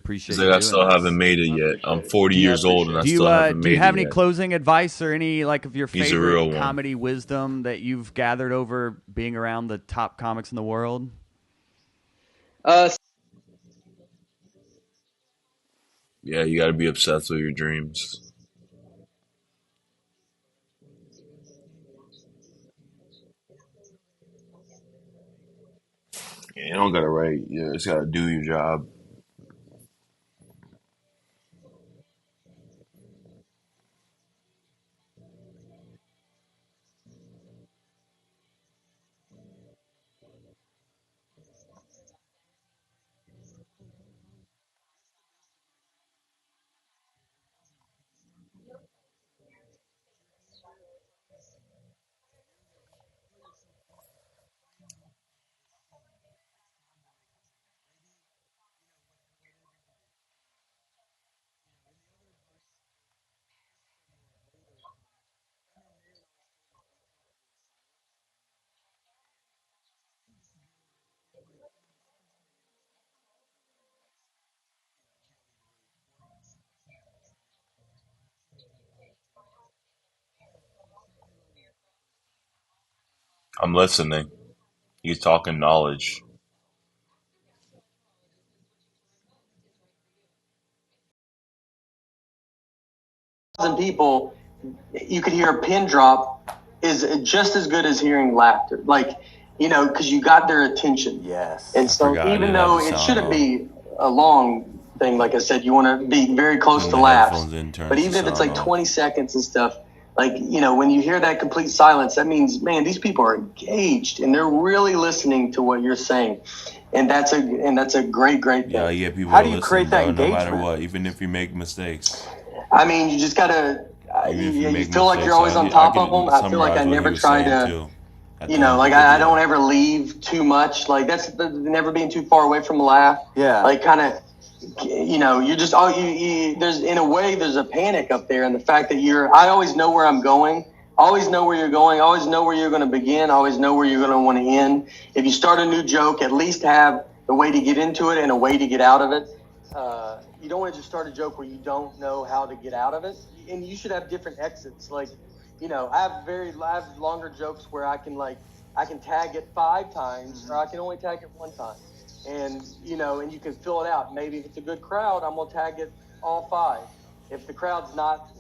appreciate He's you like, I doing still haven't this. made it yet. I'm 40 years old and I Do you still haven't do you made it have any yet. closing advice or any like of your He's a real favorite one. comedy wisdom that you've gathered over being around the top comics in the world? Uh, Yeah, you got to be obsessed with your dreams. Yeah, you don't got to write. You just got to do your job. I'm listening. He's talking knowledge. thousand people, you could hear a pin drop is just as good as hearing laughter. Like, because you got their attention. Yes. And I so forgot I even didn't have though the it sound shouldn't off. be a long thing, like I said, you want to be very close Putting to the laughs. headphones in turns But the even if it's sound like off. 20 seconds and stuff, like, when you hear that complete silence, that means, man, these people are engaged and they're really listening to what you're saying. And that's a great thing. Yeah, you get people How to do you listen, create that bro, no matter engagement? what, even if you make mistakes. I mean, you just gotta. Even if you You make feel like you're mistakes, always on I top of them. could I feel like I summarize what he never was try saying to. too at the end of the Like video. I don't ever leave too much. Like that's never being too far away from a laugh. Yeah. Like kind of, you're just there's in a way there's a panic up there, and the fact that I always know where I'm going. Always know where you're going. Always know where you're going to begin. Always know where you're going to want to end. If you start a new joke, at least have the way to get into it and a way to get out of it. You don't want to just start a joke where you don't know how to get out of it, and you should have different exits. Like, I have longer jokes where I can tag it 5 times, or I can only tag it 1 time, and and you can fill it out. Maybe if it's a good crowd, I'm gonna tag it all 5. If the crowd's not,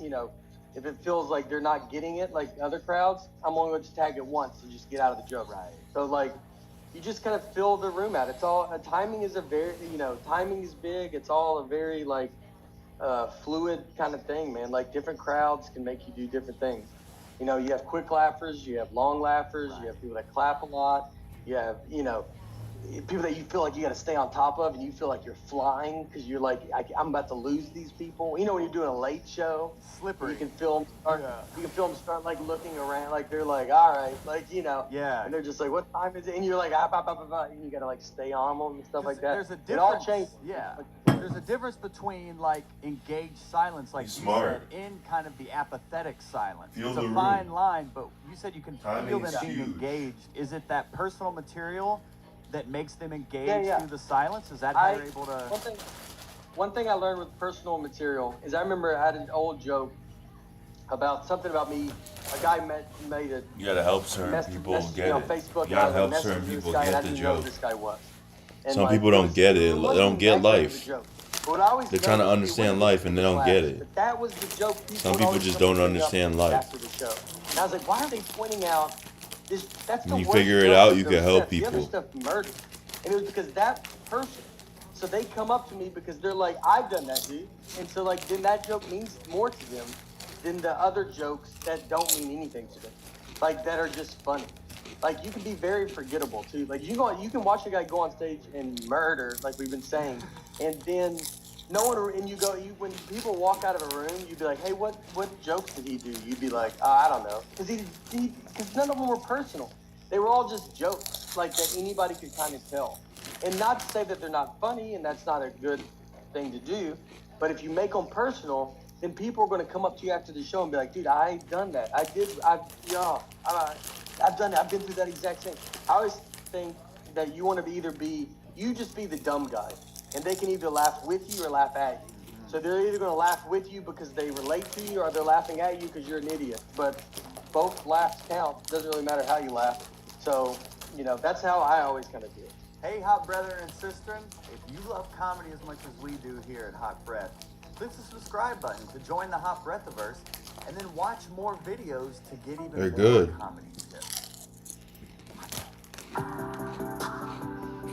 if it feels like they're not getting it like other crowds, I'm only going to tag it once and just get out of the joke. Right. So like, you just kind of fill the room out. It's all timing is a very timing is big. It's all a very like fluid kind of thing, man. Like different crowds can make you do different things. You have quick laughers, you have long laughers, you have people that clap a lot, you have people that you feel like you got to stay on top of, and you feel like you're flying because you're like, I'm about to lose these people. When you're doing a late show, Slippery. you can feel them start like looking around, like they're like, all right, like Yeah. and they're just like, what time is it? And you're like, and you got to like stay on them and stuff like that. There's a difference. It all changes. Yeah. There's a difference between like engaged silence, like you Smart. said, in kind of the apathetic silence. Feel It's the a room. fine line, but you said you can feel Timing's them being huge. engaged. Is it that personal material that makes them engaged Yeah. through the silence? Is that how you're able to? One thing I learned with personal material is I remember I had an old joke about something about me. A guy made a You gotta help certain people get on it. Facebook. You gotta and I help messaged certain this people guy, and I get the didn't know who joke. this guy was. And Some like, people don't get it. They wasn't don't get that great of a life. joke. But what I always They're trying to noticed, understand it wasn't life and they don't get it. But that was the joke. Some would people always just come don't bring up understand life. after the show. And I was like, why are they pointing out this? That's the When you worst figure it joke out, of you the can help stuff. The other people. stuff murdered. And it was because that person. So they come up to me because they're like, I've done that, dude. And so like, then that joke means more to them than the other jokes that don't mean anything to them, like that are just funny. Like you can be very forgettable too. Like you can watch a guy go on stage and murder, like we've been saying, and then no one. And when people walk out of a room, you'd be like, hey, what jokes did he do? You'd be like, I don't know, because none of them were personal. They were all just jokes, like that anybody could kind of tell. And not to say that they're not funny, and that's not a good thing to do, but if you make them personal, then people are going to come up to you after the show and be like, dude, I've done that. I've done that. I've been through that exact thing. I always think that you want to you just be the dumb guy. and they can either laugh with you or laugh at you. So they're either going to laugh with you because they relate to you, or they're laughing at you because you're an idiot. But both laughs count. Doesn't really matter how you laugh. So, that's how I always kind of do it. Hey, Hot Brethren and Sistren, if you love comedy as much as we do here at Hot Breath, click the subscribe button to join the Hot Breathiverse, and then watch more videos to get even They're more good. comedy tips.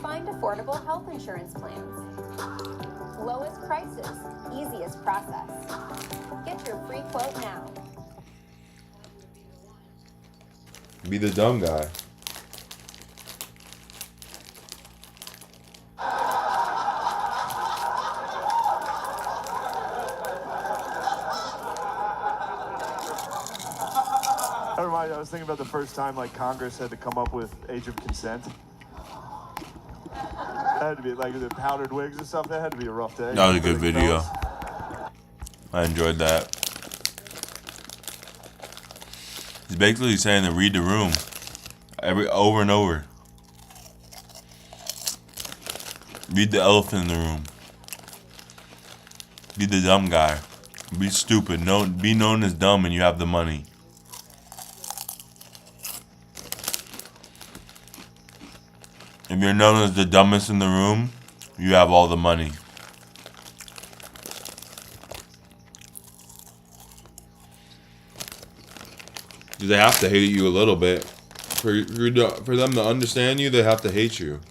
Find affordable health insurance plans. Lowest prices, easiest process. Get your free quote now. Be the dumb guy. I was thinking about the first time Congress had to come up with age of consent. That had to be the powdered wigs and stuff. That had to be a rough day. That was a good video. I enjoyed that. He's basically saying to read the room over and over. Read the elephant in the room. Be the dumb guy. Be stupid. Be known as dumb and you have the money. If you're known as the dumbest in the room, you have all the money. They have to hate you a little bit. For them to understand you, they have to hate you.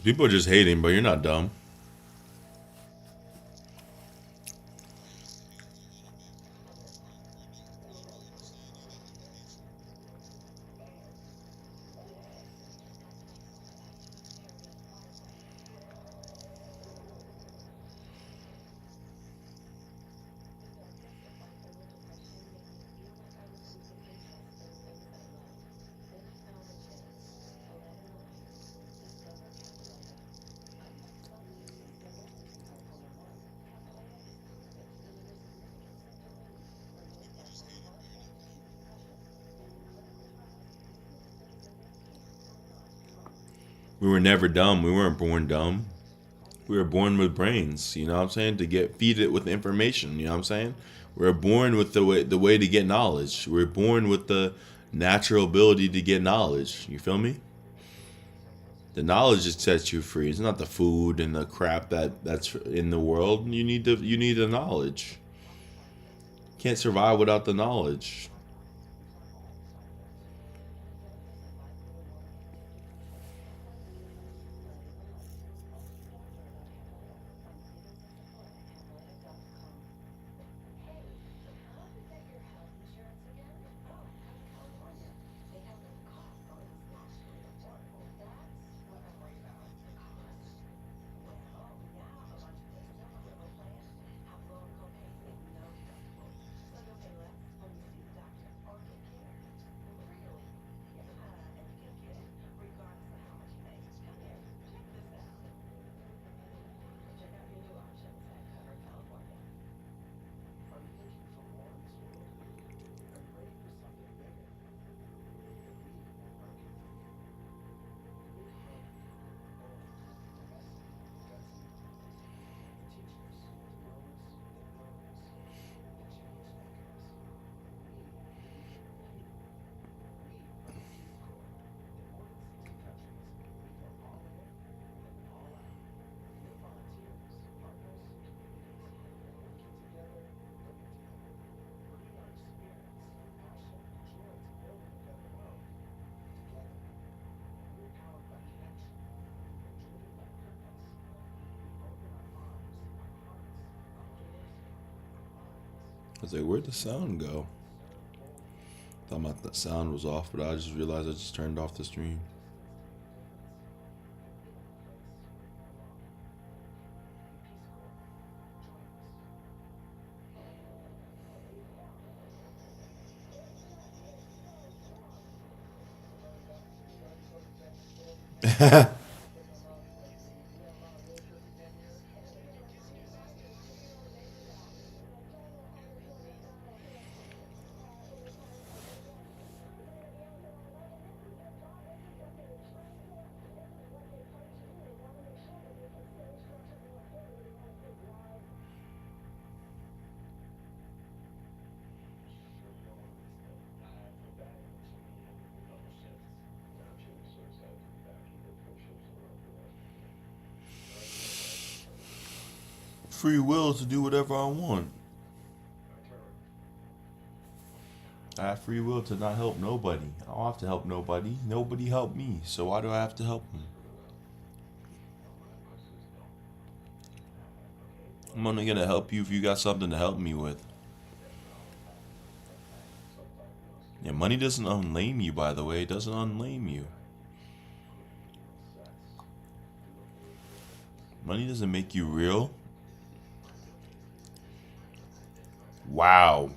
People are just hating, but you're not dumb. We were never dumb. We weren't born dumb. We were born with brains, you know what I'm saying? To feed it with information, you know what I'm saying? We were born with the way to get knowledge. We were born with the natural ability to get knowledge. You feel me? The knowledge just sets you free. It's not the food and the crap that's in the world. You need the knowledge. Can't survive without the knowledge. I was like, where'd the sound go? Thought the sound was off, but I just realized I just turned off the stream. Free will to do whatever I want. I have free will to not help nobody. I don't have to help nobody. Nobody helped me, so why do I have to help them? I'm only gonna help you if you got something to help me with. Yeah, money doesn't unlame you, by the way. It doesn't unlame you. Money doesn't make you real. Wow.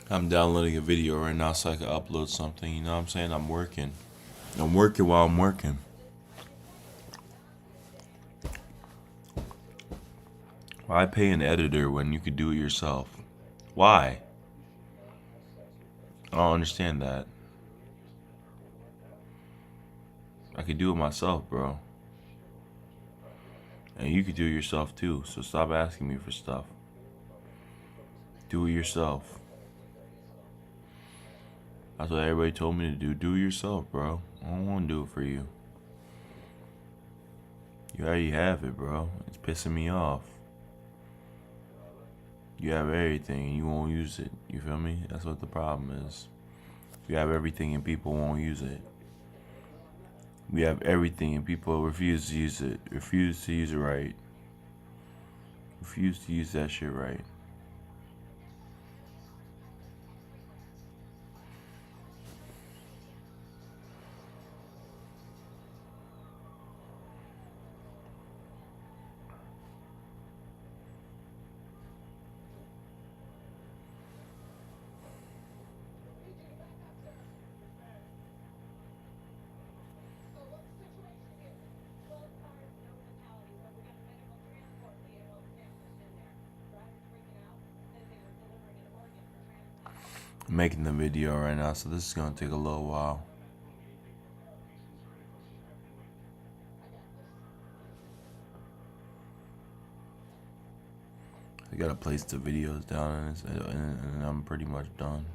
I'm downloading a video right now so I can upload something. You know what I'm saying? I'm working. I'm working while I'm working. Why pay an editor when you could do it yourself? Why? I don't understand that. I could do it myself, bro. And you could do it yourself too, so stop asking me for stuff. Do it yourself. That's what everybody told me to do. Do it yourself, bro. I don't want to do it for you. You already have it, bro. It's pissing me off. You have everything and you won't use it. You feel me? That's what the problem is. You have everything and people won't use it. We have everything and people refuse to use it. Refuse to use it right. Refuse to use that shit right. I'm making the video right now, so this is gonna take a little while. I gotta place the videos down and I'm pretty much done.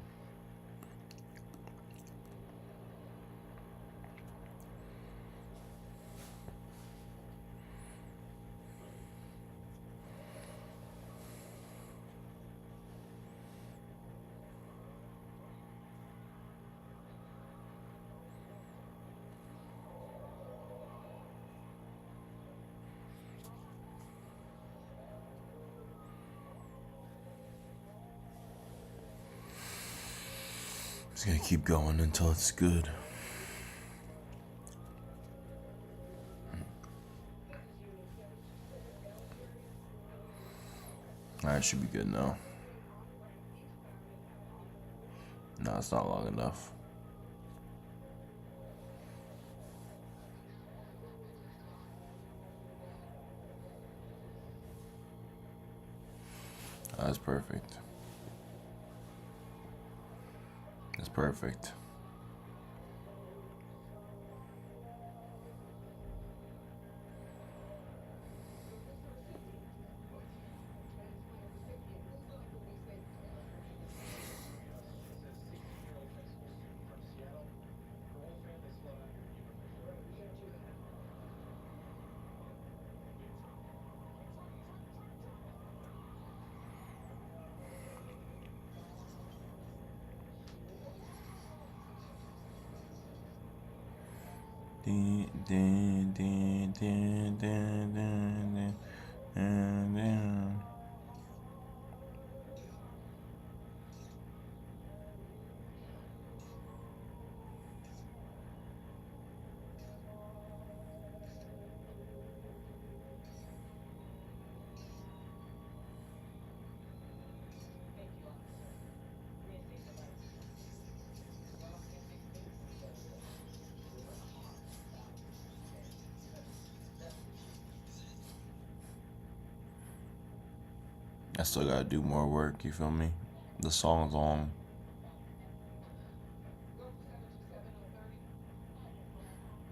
Just gonna keep going until it's good. Alright, should be good now. No, it's not long enough. That's perfect. That's perfect. Dun, dun, dun, dun, dun, dun, dun, dun. I still gotta do more work, you feel me? The song's on.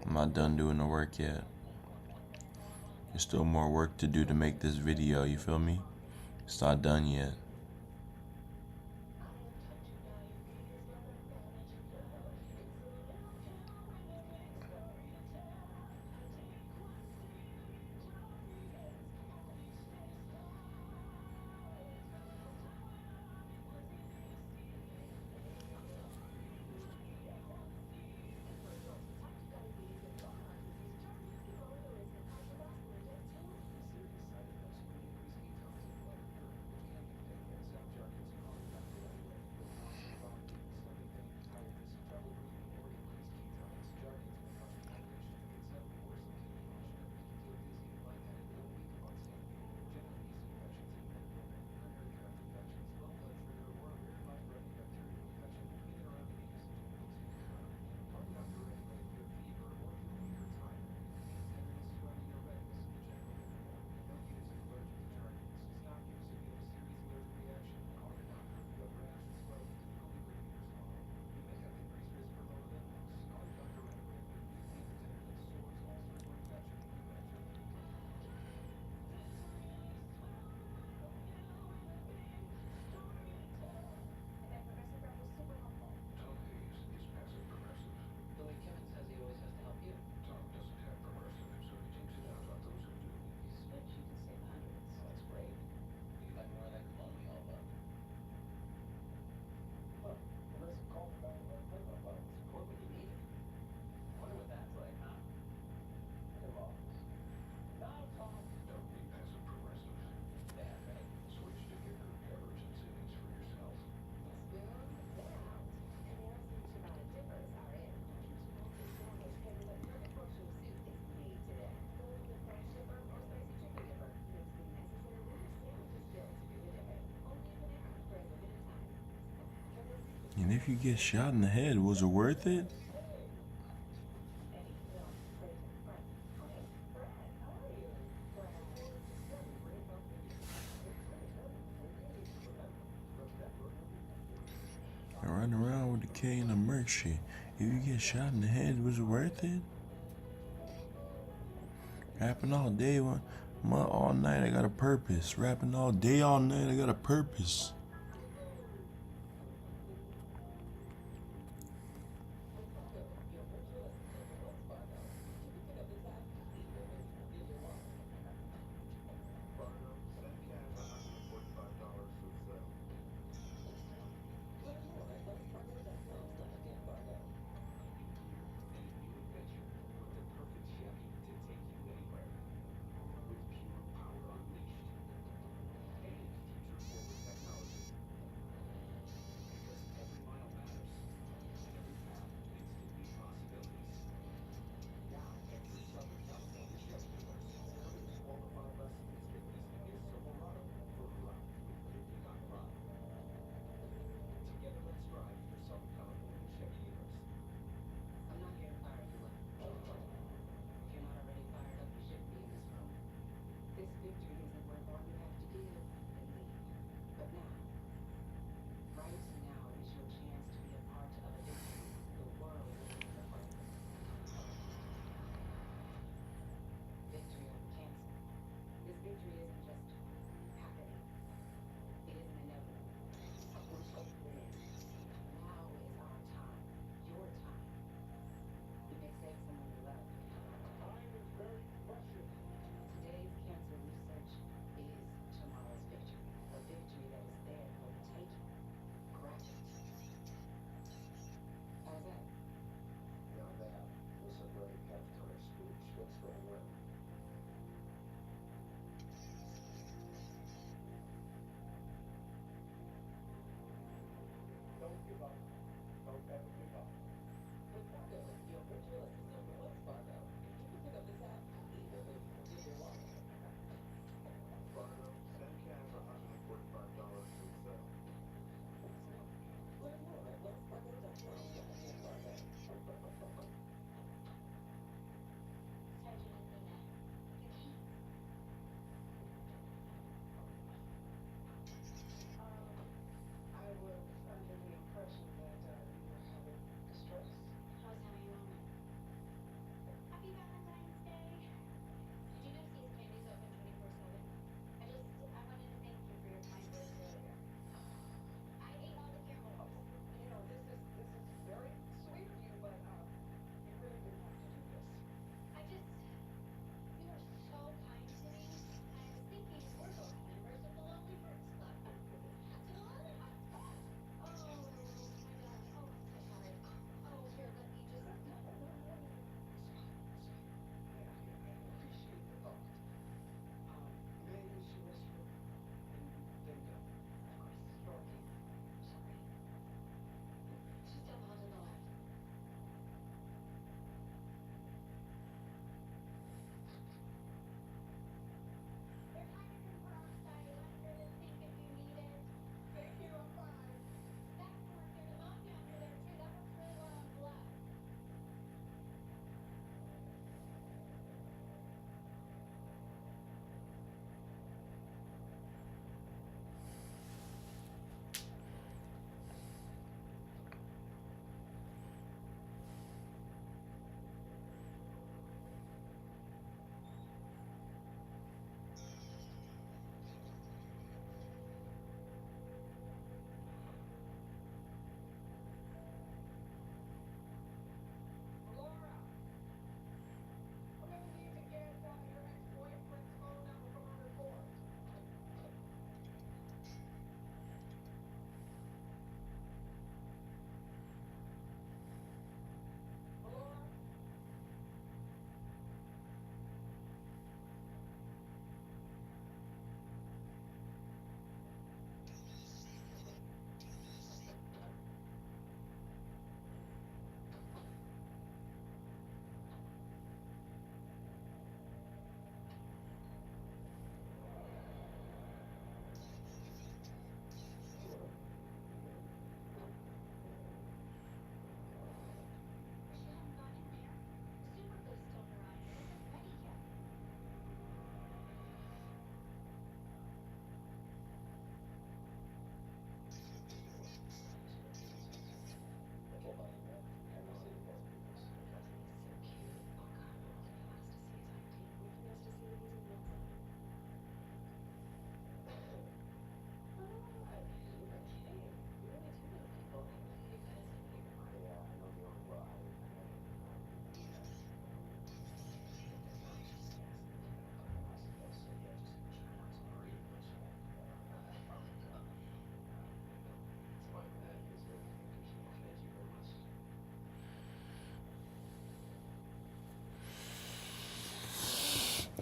I'm not done doing the work yet. There's still more work to do to make this video, you feel me? It's not done yet. And if you get shot in the head, was it worth it? And running around with the K and the merc shit. If you get shot in the head, was it worth it? Rapping all day, all night, I got a purpose. Rapping all day, all night, I got a purpose.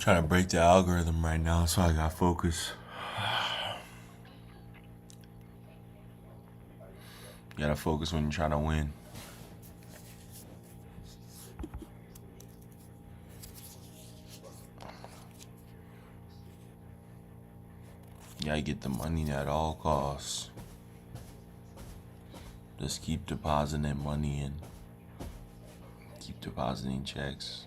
Trying to break the algorithm right now, so I got focus. You gotta focus when you're trying to win. You gotta get the money at all costs. Just keep depositing money in. Keep depositing checks.